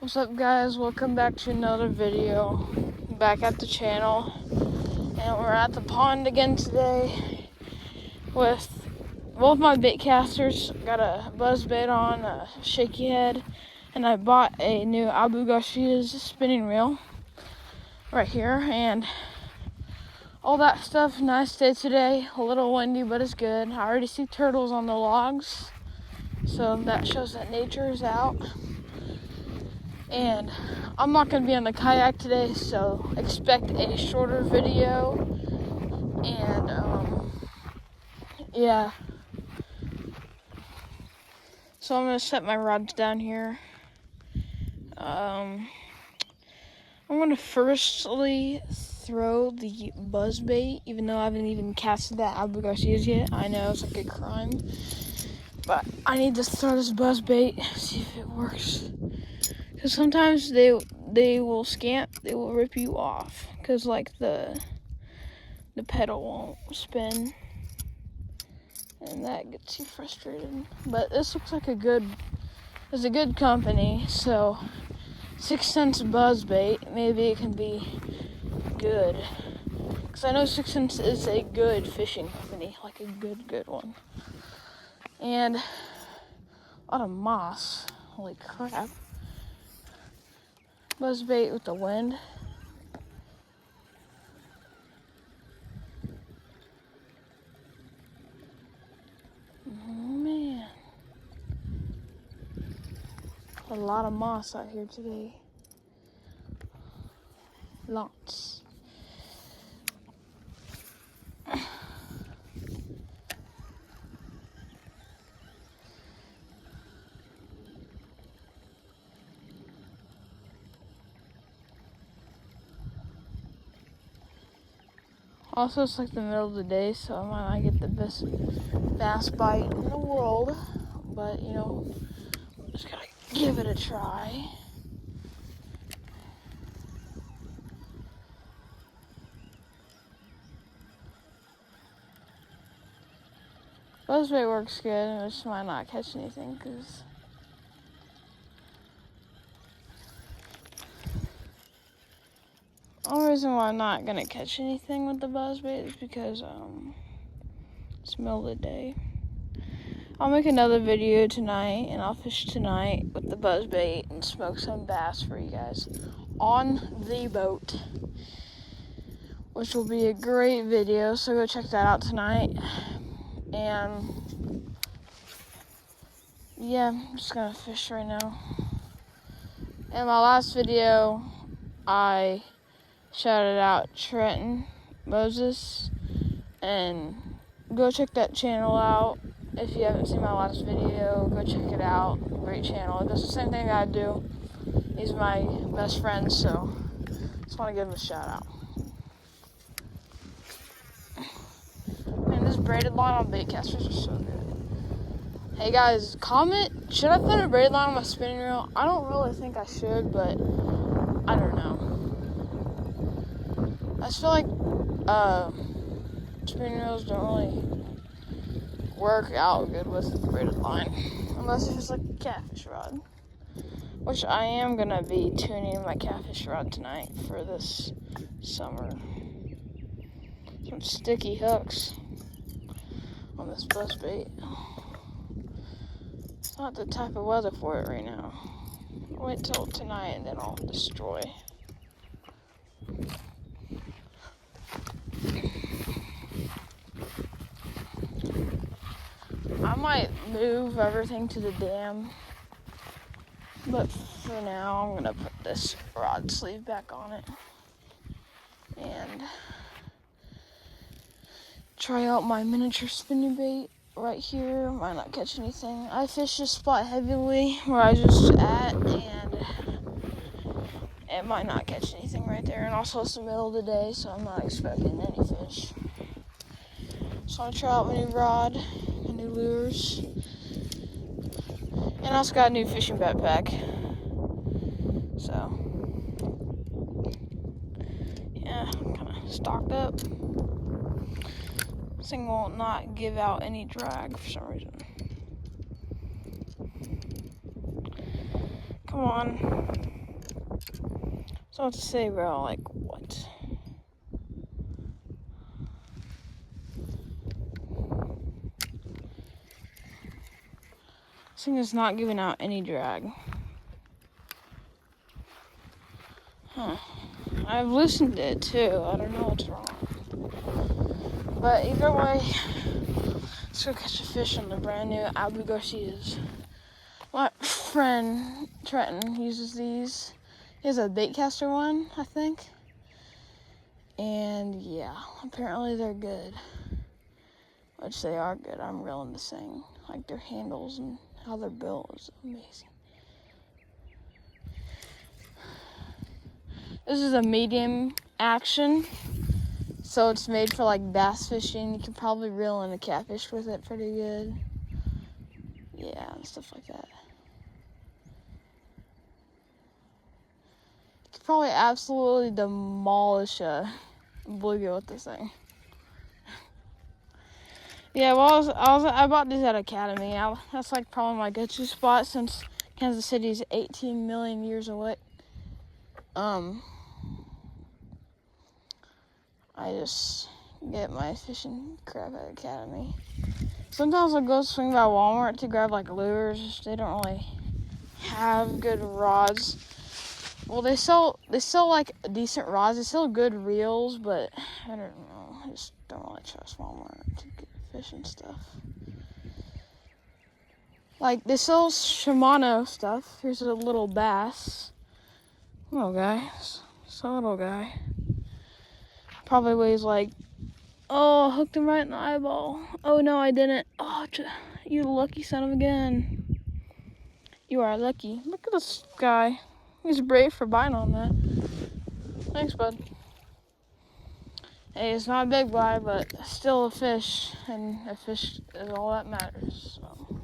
What's up, guys? Welcome back to another video. Back at the channel, and we're at the pond again today with both my bait casters. Got a buzz bait on, a shaky head, and I bought a new Abu Ghosh's spinning reel right here, and all that stuff. Nice day today, a little windy, but it's good. I already see turtles on the logs, so that shows that nature is out. And I'm not going to be on the kayak today, so expect a shorter video. And, yeah. So I'm going to set my rods down here. I'm going to firstly throw the buzz bait, even though I haven't even casted that Abu Ghosh's yet. I know it's like a crime, but I need to throw this buzz bait, see if it works. Because sometimes they will scamp, they will rip you off. Because like the pedal won't spin. And that gets you frustrated. But this looks like it's a good company. So 6th Sense buzz bait, maybe it can be good. Because I know 6th Sense is a good fishing company. Like a good one. And a lot of moss. Holy crap. Buzz bait with the wind. Man. A lot of moss out here today. Lots. Also, it's like the middle of the day, so I might not get the best bass bite in the world. But, you know, just gotta give it a try. Buzzbait works good, and I just might not catch anything, because the only reason why I'm not gonna catch anything with the buzzbait is because it's the middle of the day. I'll make another video tonight, and I'll fish tonight with the buzzbait and smoke some bass for you guys on the boat, which will be a great video, so go check that out tonight. And yeah, I'm just gonna fish right now. In my last video, I shouted out Trenton Moses, and go check that channel out. If you haven't seen my last video, go check it out. Great channel. It does the same thing that I do. He's my best friend, so just want to give him a shout out. Man, this braided line on bait casters are so good. Hey guys, comment, should I put a braided line on my spinning reel? I don't really think I should, but I don't know. I just feel like spinning reels don't really work out good with the braided line, unless it's just like a catfish rod, which I am gonna be tuning my catfish rod tonight for this summer. Some sticky hooks on this buzz bait. It's not the type of weather for it right now. I'll wait till tonight and then I'll destroy. I might move everything to the dam, but for now I'm gonna put this rod sleeve back on it and try out my miniature spinning bait right here. Might not catch anything. I fish this spot heavily where I just at, and it might not catch anything right there. And also it's the middle of the day, so I'm not expecting any fish. So I'm gonna try out my new rod, my new lures, and I also got a new fishing backpack. So yeah, I'm kind of stocked up. This thing will not give out any drag for some reason. Come on. So what to say, bro? Like, what? This thing is not giving out any drag. Huh. I've loosened it too. I don't know what's wrong. But either way, let's go catch a fish on the brand new Abu Garcias. My friend Trenton uses these. He has a baitcaster one, I think. And yeah, apparently they're good. Which they are good. I'm reeling this thing. Like their handles and how they're built is amazing. This is a medium action, so it's made for like bass fishing. You can probably reel in a catfish with it pretty good. Yeah, and stuff like that. You could probably absolutely demolish a bluegill with this thing. Yeah, well, I bought these at Academy. That's like probably my go-to spot since Kansas City's 18 million years away. I just get my fishing crap at Academy. Sometimes I'll go swing by Walmart to grab like lures. They don't really have good rods. Well, they sell like decent rods. They sell good reels, but I don't know. I just don't really trust Walmart to get fishing stuff. Like they sell Shimano stuff. Here's a little bass. Little guy. It's a little guy. Probably weighs like, oh, hooked him right in the eyeball. Oh no, I didn't. Oh, you lucky son of a gun. You are lucky. Look at this guy. He's brave for biting on that. Thanks, bud. Hey, it's not a big guy, but still a fish, and a fish is all that matters. So.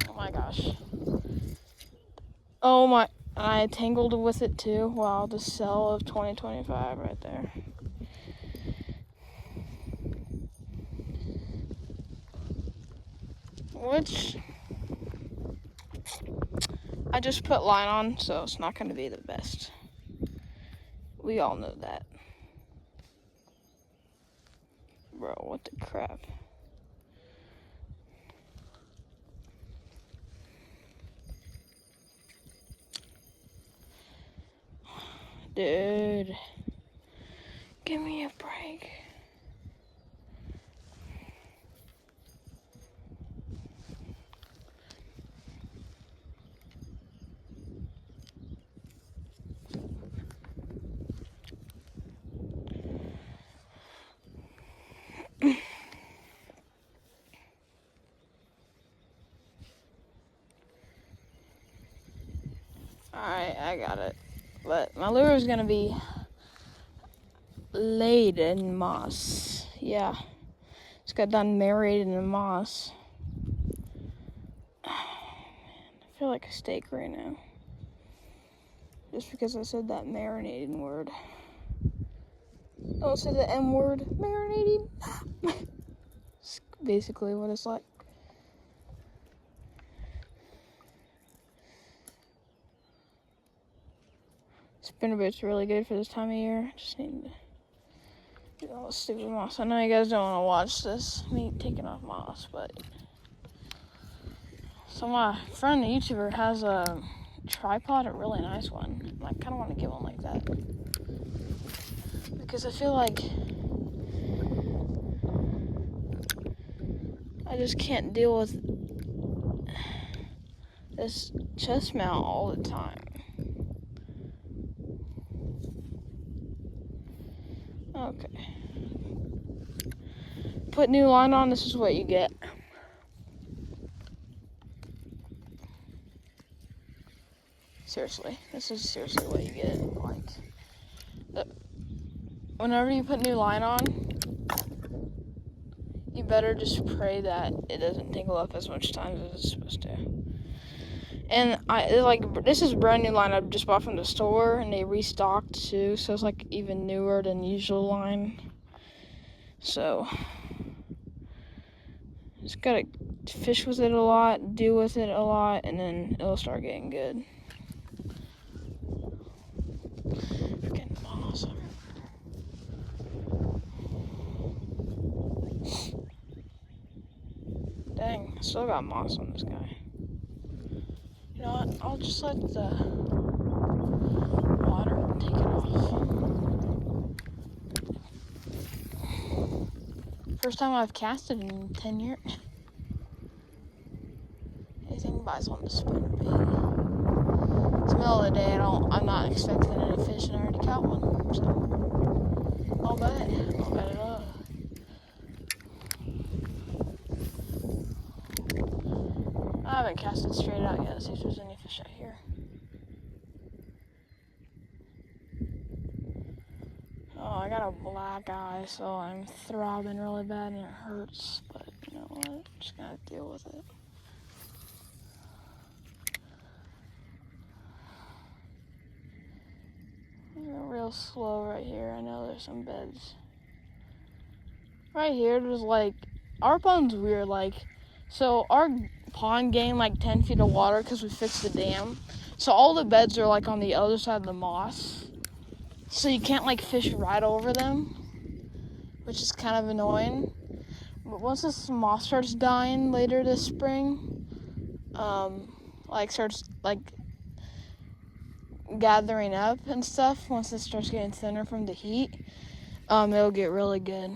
Oh my gosh. Oh my. I tangled with it too. Wow, the sell of 2025 right there. Which I just put line on, so it's not going to be the best. We all know that. Bro, what the crap? Dude, give me a break. Alright, I got it. But my lure is gonna be laid in moss. Yeah. It's got done marinated in moss. I feel like a steak right now. Just because I said that marinating word. Don't say the M word. Marinating. It's basically what it's like. Spinnerbit's really good for this time of year. Just need to get all the stupid moss. I know you guys don't want to watch this, me taking off moss, but... So my friend, the YouTuber, has a tripod, a really nice one. I kind of want to get one like that. Because I feel like I just can't deal with this chest mount all the time. Okay. Put new line on, this is what you get. Seriously, this is seriously what you get. Like, whenever you put new line on, you better just pray that it doesn't tingle up as much time as it's supposed to. And this is brand new line I just bought from the store, and they restocked too, so it's like even newer than usual line. So Just gotta fish with it a lot, deal with it a lot, and then it'll start getting good. Freaking awesome. Dang, I still got moss on this guy. You know what? I'll just let the water take it off. First time I've casted in 10 years. Anything buys on the spinner bait. It's the middle of the day. I'm not expecting any fish, and I already caught one. So, not bad. Not bad at all. I haven't casted straight out yet. Let's see if there's any fish out here. Oh, I got a black eye, so I'm throbbing really bad and it hurts. But you know what? I'm just gonna deal with it. Real slow right here. I know there's some beds. Right here, there's like, our pond's weird. Like, so our pond gained like 10 feet of water because we fixed the dam. So all the beds are like on the other side of the moss. So you can't like fish right over them, which is kind of annoying. But once this moss starts dying later this spring, starts like gathering up and stuff, once it starts getting thinner from the heat, it'll get really good.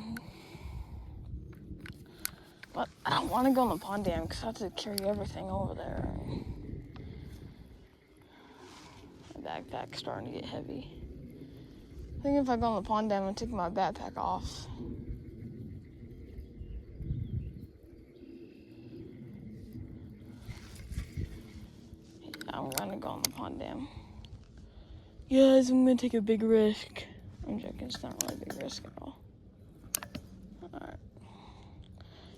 But I don't want to go on the pond dam because I have to carry everything over there. My backpack's starting to get heavy. I think if I go on the pond dam and take my backpack off. Yeah, I'm gonna go on the pond dam. Yes, I'm gonna take a big risk. I'm joking, it's not really a big risk at all. Alright.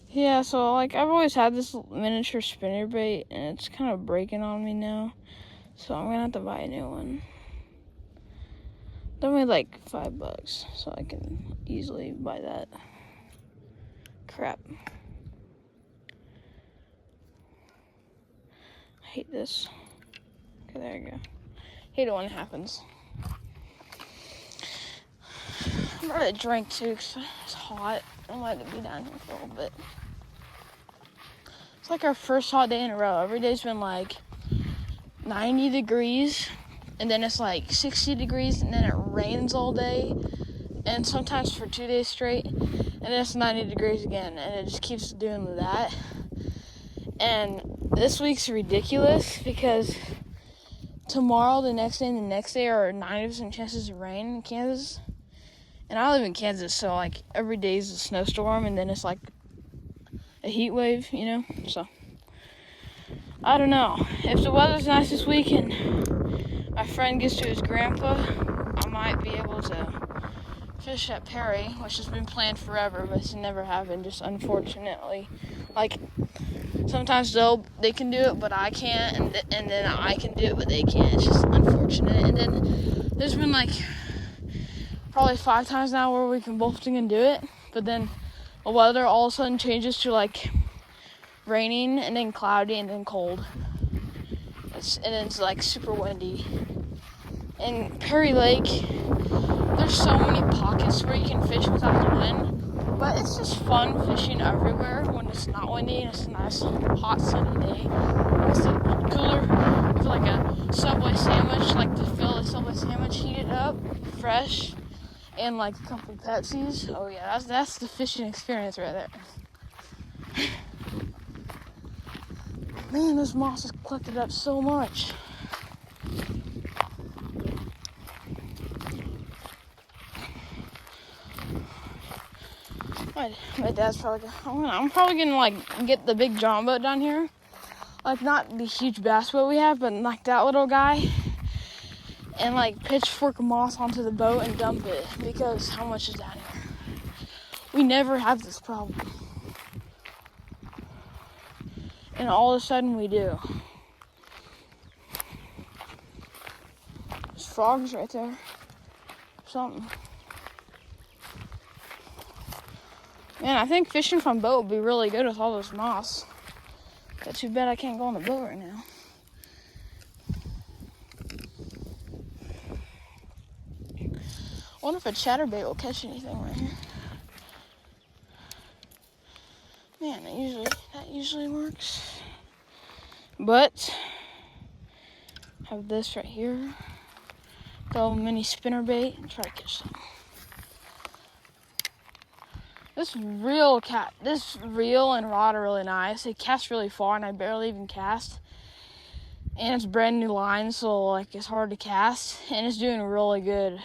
Yeah, so like I've always had this miniature spinnerbait and it's kind of breaking on me now. So I'm gonna have to buy a new one. They're only like $5, so I can easily buy that. Crap. I hate this. Okay, there you go. Hate it when it happens. I'm ready to drink too because it's hot. I might have to be down here for a little bit. It's like our first hot day in a row. Every day's been like 90 degrees, and then it's like 60 degrees, and then it rains all day, and sometimes for 2 days straight, and then it's 90 degrees again, and it just keeps doing that. And this week's ridiculous because tomorrow, the next day, and the next day are 90% chances of rain in Kansas. And I live in Kansas, so like every day is a snowstorm, and then it's like a heat wave, you know? So, I don't know. If the weather's nice this week and my friend gets to his grandpa, I might be able to fish at Perry, which has been planned forever, but it's never happened, just unfortunately. Like, sometimes they can do it, but I can't, and then I can do it, but they can't. It's just unfortunate. And then there's been like probably 5 times now where we can both do it, but then the weather all of a sudden changes to like raining and then cloudy and then cold. And it's like super windy. In Perry Lake, there's so many pockets where you can fish without the wind, but it's just fun fishing everywhere when it's not windy and it's a nice hot sunny day. It's a cooler with like a Subway sandwich, like to fill a Subway sandwich, heat it up, fresh, and like a couple Pepsis. Oh yeah, that's the fishing experience right there. Man, this moss has collected up so much. My dad's probably I'm probably gonna like get the big John boat down here. Like not the huge bass boat we have, but like that little guy. And like pitchfork moss onto the boat and dump it because how much is down here? We never have this problem. And all of a sudden we do. There's frogs right there. Something. Man, I think fishing from boat would be really good with all this moss. But too bad I can't go on the boat right now. I wonder if a chatterbait will catch anything right here. Man, that usually works. But I have this right here. Throw a mini spinner bait and try to catch something. This reel and rod are really nice. They cast really far and I barely even cast. And it's brand new line, so like it's hard to cast. And it's doing really good.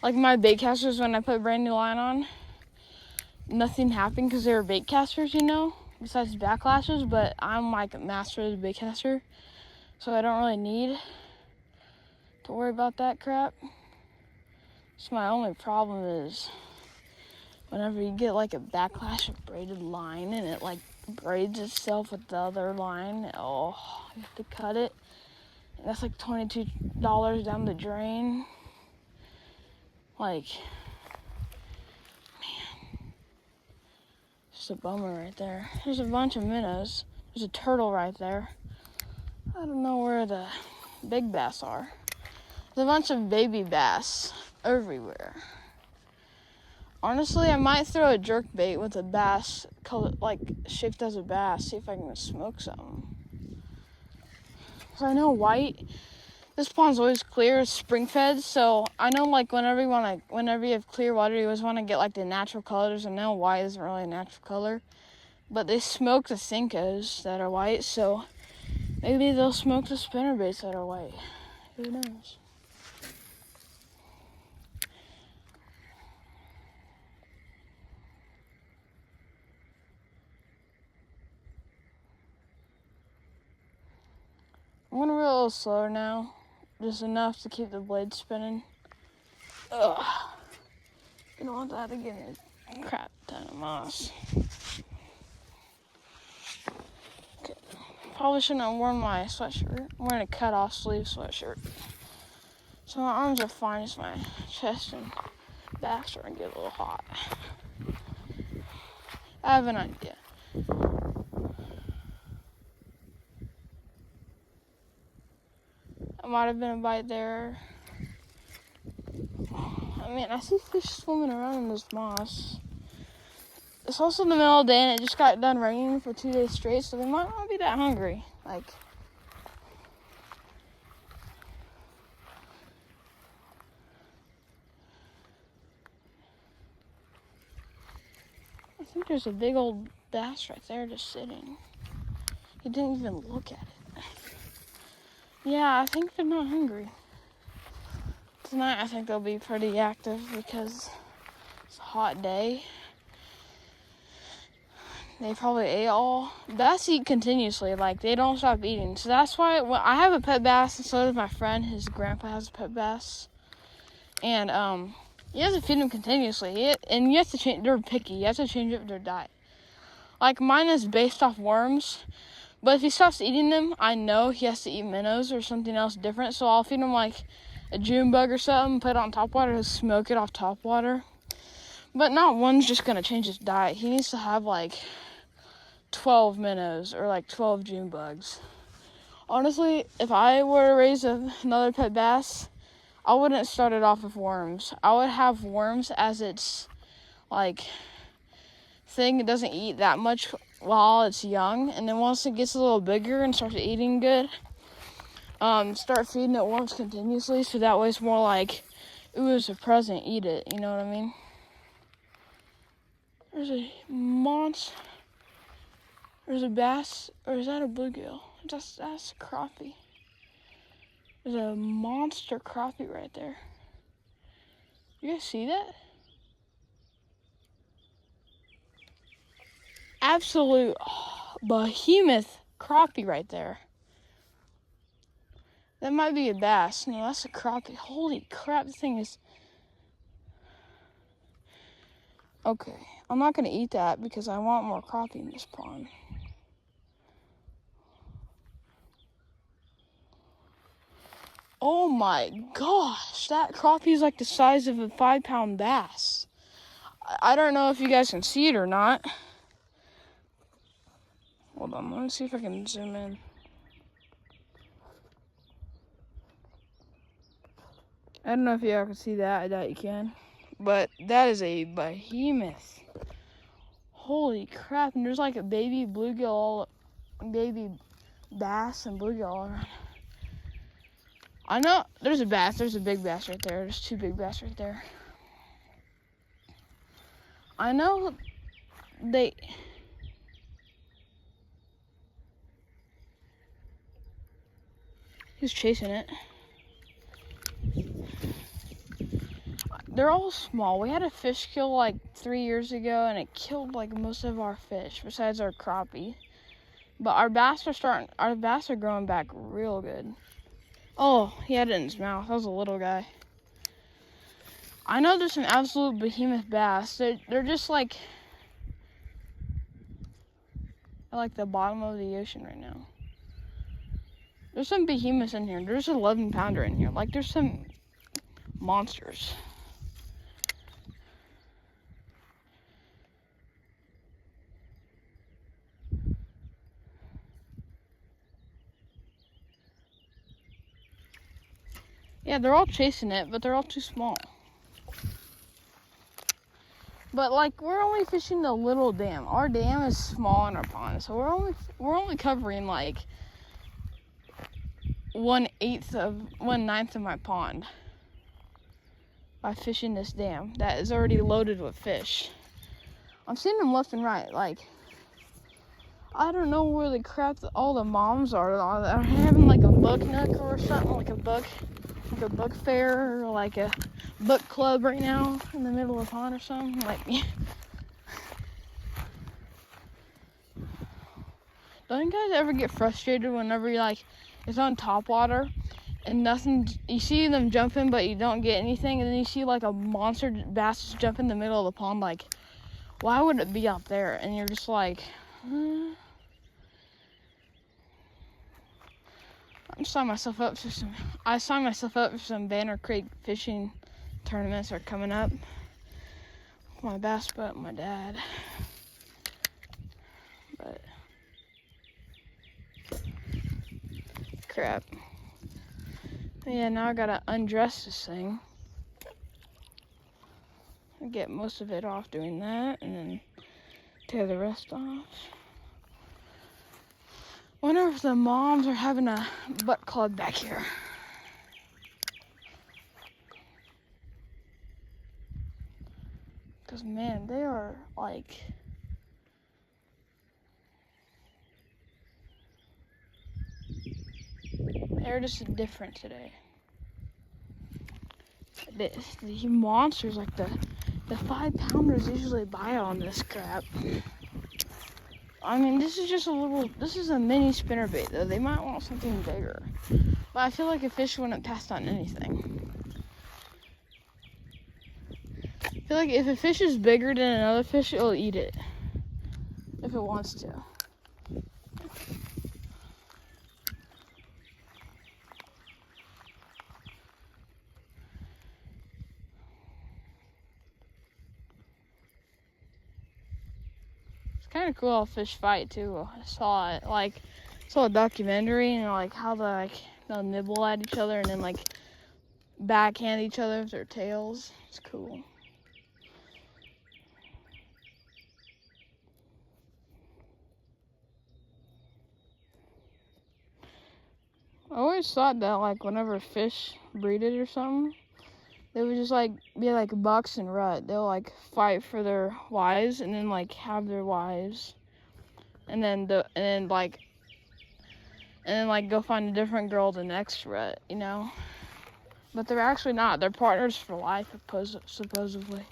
Like my bait casters, when I put brand new line on, nothing happened because they were bait casters, you know, besides backlashes. But I'm like a master of the bait caster, so I don't really need to worry about that crap. So my only problem is whenever you get like a backlash of braided line and it like braids itself with the other line, oh, you have to cut it. And that's like $22 down the drain. Like, man, just a bummer right there. There's a bunch of minnows. There's a turtle right there. I don't know where the big bass are. There's a bunch of baby bass everywhere. Honestly, I might throw a jerk bait with a bass color, like shaped as a bass, see if I can smoke something. So I know white. This pond's always clear, it's spring fed, so I know like whenever you have clear water, you always want to get like the natural colors. I know white isn't really a natural color, but they smoke the Senkos that are white, so maybe they'll smoke the spinnerbaits that are white. Who knows? I'm gonna reel a little slower now, just enough to keep the blade spinning. Ugh. You don't want that to get a crap ton of moss. Okay. Probably shouldn't have worn my sweatshirt. I'm wearing a cut-off sleeve sweatshirt. So my arms are fine, just my chest and back starting to get a little hot. I have an idea. It might have been a bite there. I mean, I see fish swimming around in this moss. It's also the middle of the day and it just got done raining for 2 days straight, so they might not be that hungry. Like, I think there's a big old bass right there just sitting. He didn't even look at it. Yeah, I think they're not hungry. Tonight I think they'll be pretty active because it's a hot day. They probably ate all. Bass eat continuously, like they don't stop eating. So that's why when I have a pet bass, and so does my friend. His grandpa has a pet bass, and you have to feed them continuously. And you have to change. They're picky. You have to change up their diet. Like mine is based off worms, but if he stops eating them, I know he has to eat minnows or something else different. So I'll feed him like a June bug or something, put it on top water to smoke it off top water. But not one's just gonna change his diet. He needs to have like 12 minnows or like 12 June bugs. Honestly, if I were to raise another pet bass, I wouldn't start it off with worms. I would have worms as its like thing. It doesn't eat that much while it's young, and then once it gets a little bigger and starts eating good, start feeding it worms continuously, so that way it's more like, ooh, it's a present, eat it, you know what I mean? There's a monster. There's a bass, or is that a bluegill? That's a crappie. There's a monster crappie right there. You guys see that? Absolute behemoth crappie right there. That might be a bass. No, that's a crappie. Holy crap, this thing is... Okay, I'm not gonna eat that because I want more crappie in this pond. Oh my gosh, that crappie is like the size of a 5-pound bass. I don't know if you guys can see it or not. Hold on, let me see if I can zoom in. I don't know if y'all can see that. I doubt you can. But that is a behemoth. Holy crap. And there's like a baby bluegill, baby bass and bluegill all around. I know there's a bass. There's a big bass right there. There's two big bass right there. I know he's chasing it. They're all small. We had a fish kill like 3 years ago, and it killed like most of our fish besides our crappie. But our bass are growing back real good. Oh, he had it in his mouth. That was a little guy. I know there's some absolute behemoth bass. They're just like at like the bottom of the ocean right now. There's some behemoths in here. There's an 11-pounder in here. Like there's some monsters. Yeah, they're all chasing it, but they're all too small. But like we're only fishing the little dam. Our dam is small in our pond, so we're only covering like 1/9 of my pond by fishing this dam that is already loaded with fish. I'm seeing them left and right. Like I don't know where the crap all the moms are. They're having like a book nook or something, like a book fair or like a book club right now in the middle of the pond or something. Like, don't you guys ever get frustrated whenever you're like, it's on top water and nothing, you see them jumping but you don't get anything, and then you see like a monster bass just jump in the middle of the pond? Like, why would it be out there? And you're just like, I signed myself up for some Banner Creek fishing tournaments are coming up. My bass boat, my dad. But crap. Yeah, now I gotta undress this thing. I get most of it off doing that, and then tear the rest off. Wonder if the moms are having a butt club back here. Because, man, they are, like, they're just different today. The monsters, like the 5-pounders usually bite on this crap. I mean, this is a mini spinnerbait, though. They might want something bigger. But I feel like a fish wouldn't pass on anything. I feel like if a fish is bigger than another fish, it'll eat it. If it wants to. It's kind of cool how fish fight, too. I saw it, like, saw a documentary and, like, how they'll nibble at each other and then, like, backhand each other with their tails. It's cool. I always thought that, like, whenever fish breeded or something, they would just, like, be like bucks and rut. They'll, like, fight for their wives and then, like, have their wives. And then, like, go find a different girl the next rut, you know? But they're actually not. They're partners for life, supposedly.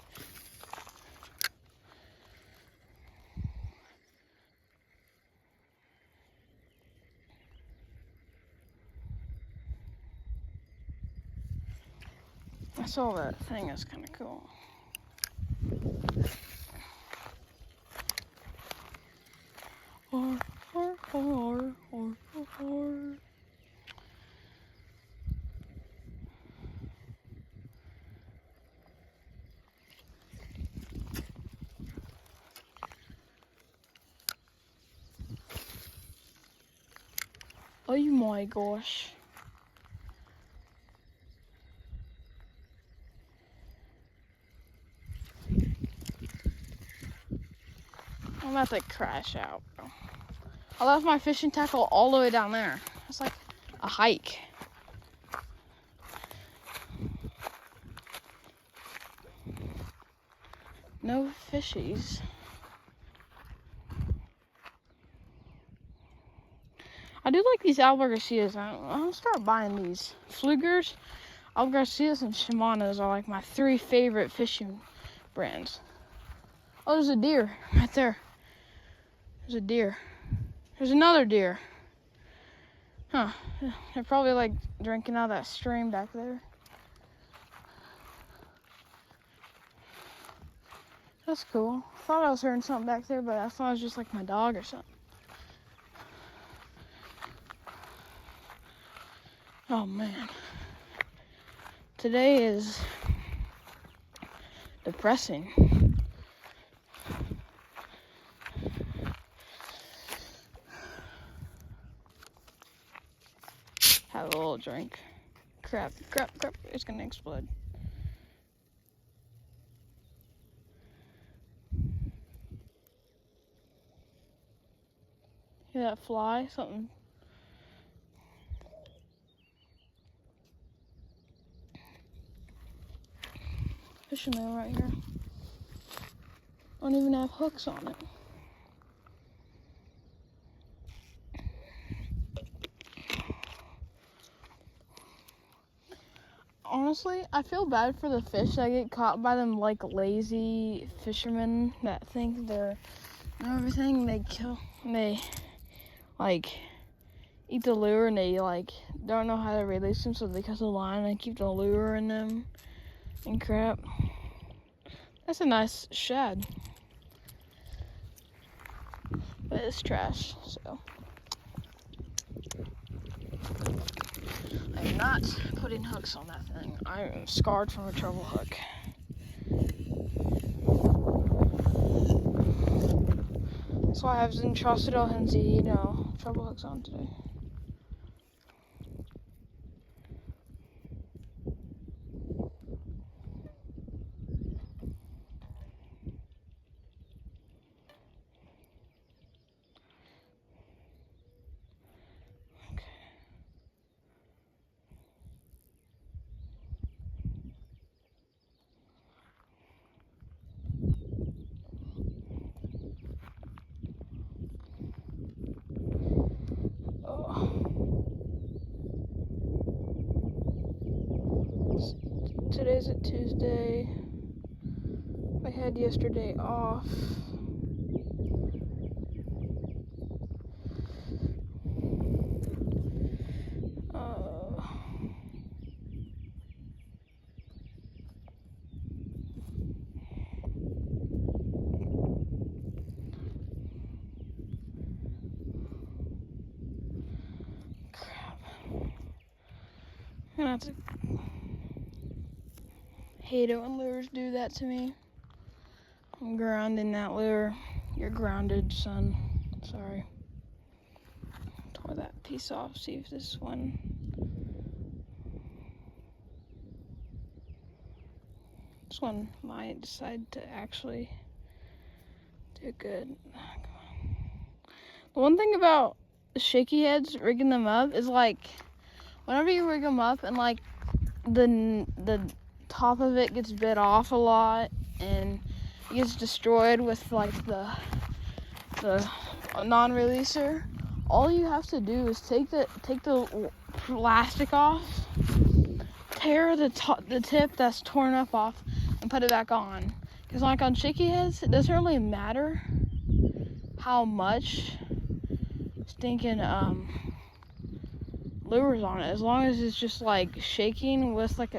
I saw that thing. That's kind of cool. Oh my gosh. I'm about to crash out, bro. I left my fishing tackle all the way down there. It's like a hike. No fishies. I do like these Albergacias. I'm gonna start buying these. Flugers, Albergacias, and Shimano's are like my 3 favorite fishing brands. Oh, there's a deer right there. There's a deer. There's another deer. Huh. They're probably like drinking out of that stream back there. That's cool. I thought I was hearing something back there, but I thought it was just like my dog or something. Oh man. Today is depressing. Have a little drink. Crap, it's gonna explode. Hear that fly? Something. Fishing reel right here. Don't even have hooks on it. Honestly, I feel bad for the fish that get caught by them like lazy fishermen that think they're everything. They kill, they like eat the lure and they like don't know how to release them, so they cut the line and keep the lure in them and crap. That's a nice shad, but it's trash, so I'm not putting hooks on that thing. I am scarred from a treble hook. That's why I have Zentrocity Hensi, treble hooks on today. Today's a Tuesday. I had yesterday off. Crap. I'm gonna have to hate it when lures do that to me. I'm grounding that lure. You're grounded, son. Sorry. Tore that piece off. See if this one. This one might decide to actually do good. The one thing about shaky heads, rigging them up, is like whenever you rig them up and like the top of it gets bit off a lot and it gets destroyed with like the non-releaser, all you have to do is take the plastic off, tear the tip that's torn up off, and put it back on. Because like on shaky heads, it doesn't really matter how much stinking lures on it, as long as it's just like shaking with like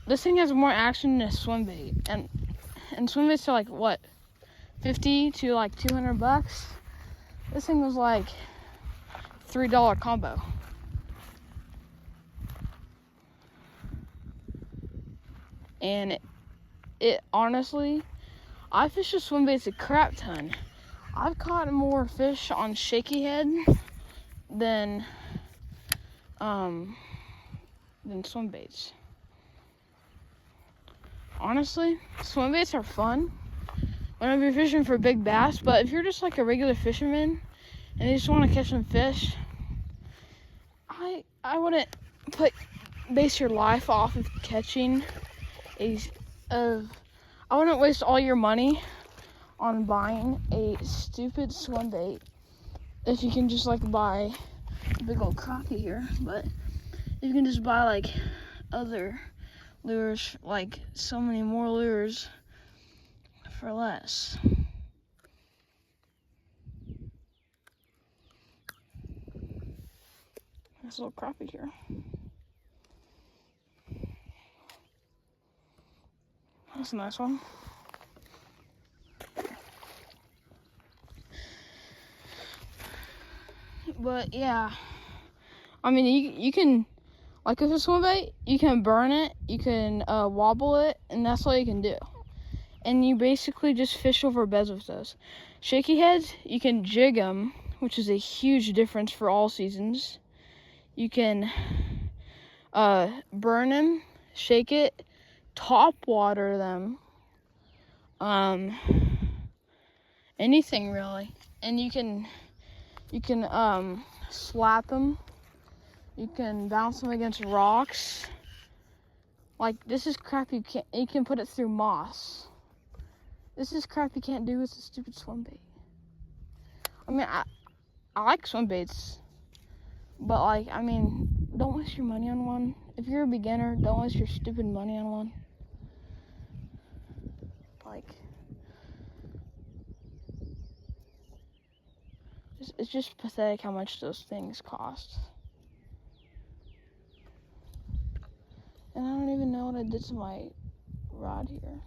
this thing has more action than a swim bait, and swim baits are like what, $50 to like $200. This thing was like $3 combo. And it honestly, I fish with swim baits a crap ton. I've caught more fish on shaky head than swim baits. Honestly, swim baits are fun whenever you're fishing for big bass, but if you're just like a regular fisherman and you just want to catch some fish, I wouldn't base your life off of catching I wouldn't waste all your money on buying a stupid swim bait if you can just like buy a big old crappie here, but you can just buy like other lures, like so many more lures for less. This little crappie here. That's a nice one. But yeah, I mean, you can, like with a swim bait, you can burn it, you can wobble it, and that's all you can do. And you basically just fish over beds with those. Shaky heads, you can jig them, which is a huge difference for all seasons. You can burn them, shake it, top water them, anything really. And you can slap them. You can bounce them against rocks. Like, this is crap you can put it through moss. This is crap you can't do with a stupid swim bait. I mean, I like swim baits, but like, I mean, don't waste your money on one. If you're a beginner, don't waste your stupid money on one. Like, it's just pathetic how much those things cost. And I don't even know what I did to my rod here.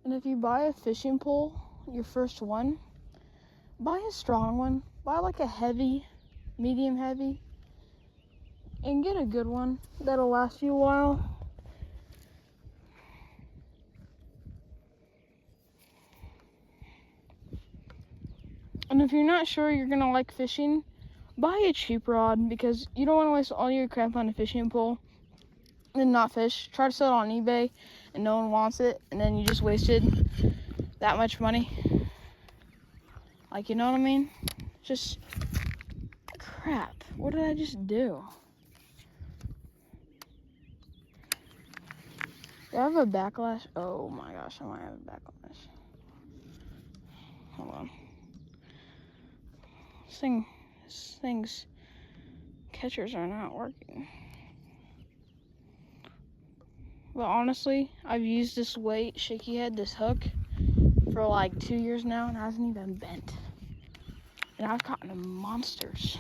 And if you buy a fishing pole, your first one, buy a strong one. Buy like a heavy, medium heavy, and get a good one that'll last you a while. And if you're not sure you're gonna like fishing, buy a cheap rod, because you don't want to waste all your crap on a fishing pole and not fish. Try to sell it on eBay and no one wants it, and then you just wasted that much money. Like, you know what I mean? Just crap. What did I just do? Do I have a backlash? Oh my gosh, I might have a backlash. Hold on. This thing's catchers are not working. But honestly, I've used this weight, shaky head, this hook, for like 2 years now, and it hasn't even bent. And I've caught them monsters.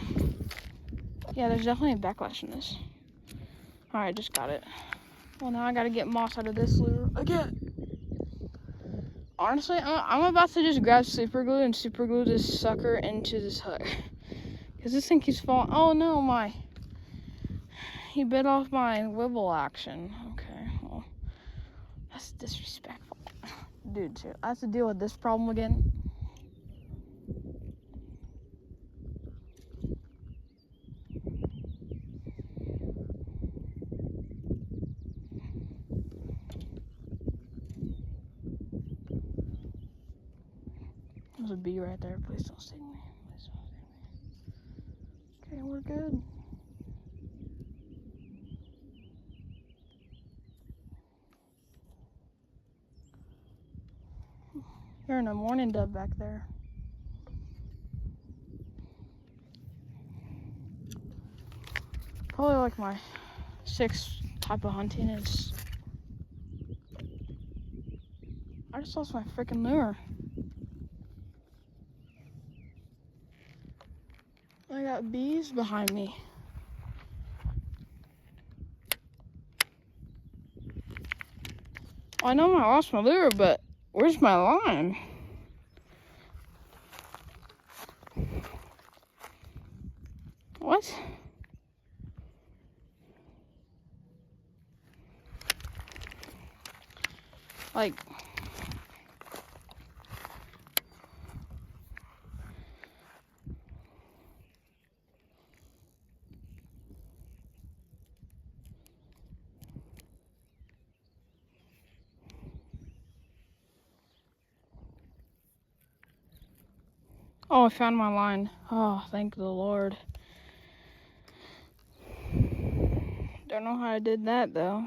Yeah, there's definitely a backlash in this. Alright, just got it. Well, now I gotta get moss out of this lure again. Honestly, I'm about to just grab super glue and super glue this sucker into this hook. Because this thing keeps falling. Oh no, he bit off my wibble action. Okay, well, that's disrespectful. Dude, too, I have to deal with this problem again. There's a bee right there. Please don't sting me. Please don't sting me. Okay, we're good. Hearing a mourning dove back there. Probably like my 6th type of hunting is. I just lost my freaking lure. I got bees behind me. Well, I know I lost my lure, but where's my line? What? Like, Oh, I found my line. Oh, thank the Lord. Don't know how I did that though.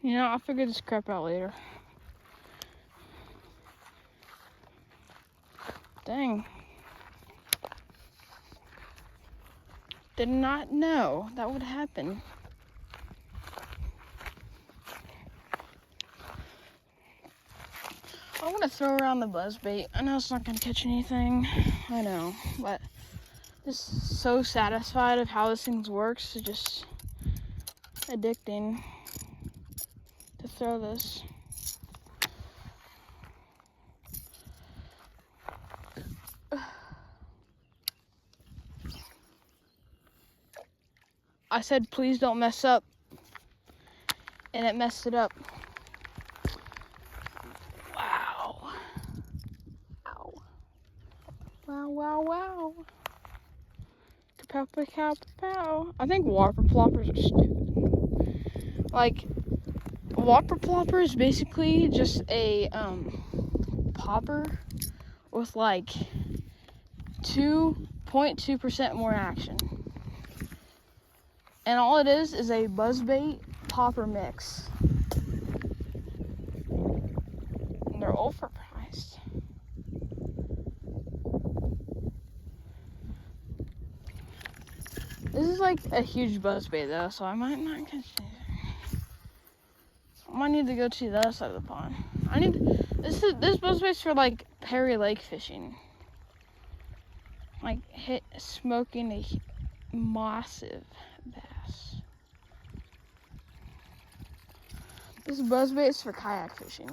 You know, I'll figure this crap out later. Dang. Did not know that would happen. I want to throw around the buzzbait. I know it's not going to catch anything. I know, but just so satisfied of how this thing works. It's just addicting to throw this. I said, please don't mess up. And it messed it up. Wow. Ow. Wow, wow, wow. Kapow, kapow, kapow. I think whopper ploppers are stupid. Like, a whopper plopper is basically just a popper with like 2.2% more action. And all it is a buzzbait popper mix. And they're overpriced. This is like a huge buzzbait though, so I might not catch anything. I might need to go to the other side of the pond. This buzzbait's for like Perry Lake fishing. Like smoking a massive bass. This buzzbait is for kayak fishing.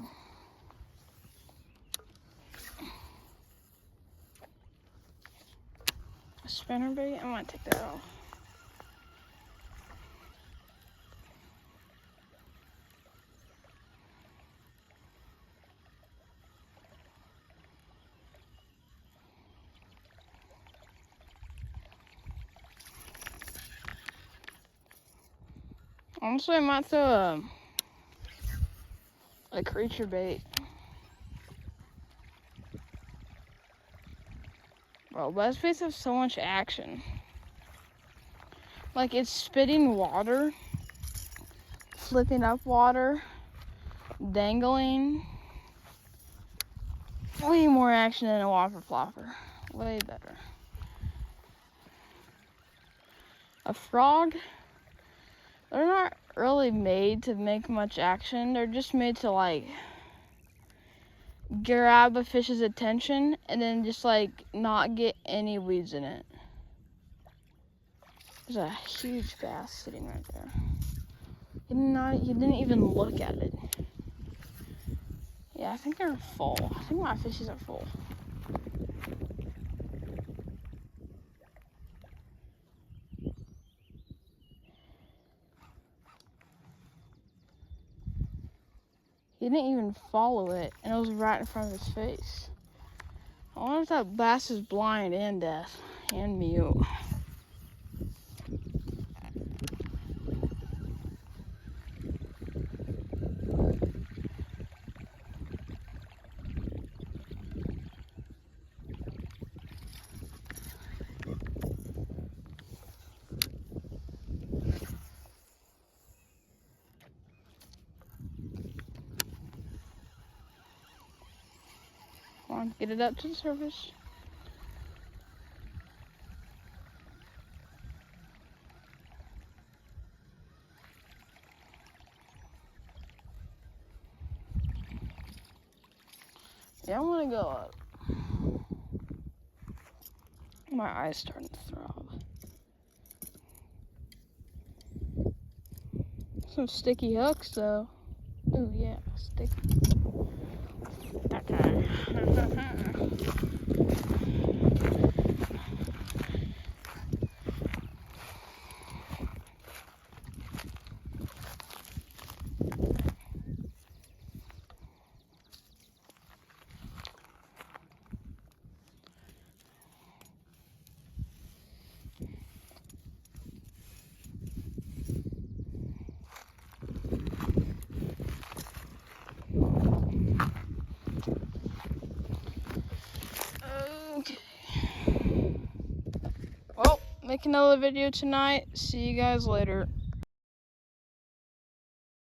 A spinnerbait? I might take that off. Honestly, I might throw a creature bait. Bro, buzzbaits have so much action. Like, it's spitting water, flipping up water, dangling. Way more action than a whopper flopper. Way better. A frog, they're not really made to make much action. They're just made to like grab a fish's attention and then just like not get any weeds in it. There's a huge bass sitting right there. You didn't even look at it. Yeah, I think they're full. I think my fishes are full. He didn't even follow it, and it was right in front of his face. I wonder if that bass is blind and deaf and mute. Come on, get it up to the surface. Yeah, I want to go up. My eye's starting to throb. Some sticky hooks, though. Ooh, yeah, sticky. Okay. make another video tonight. See you guys later.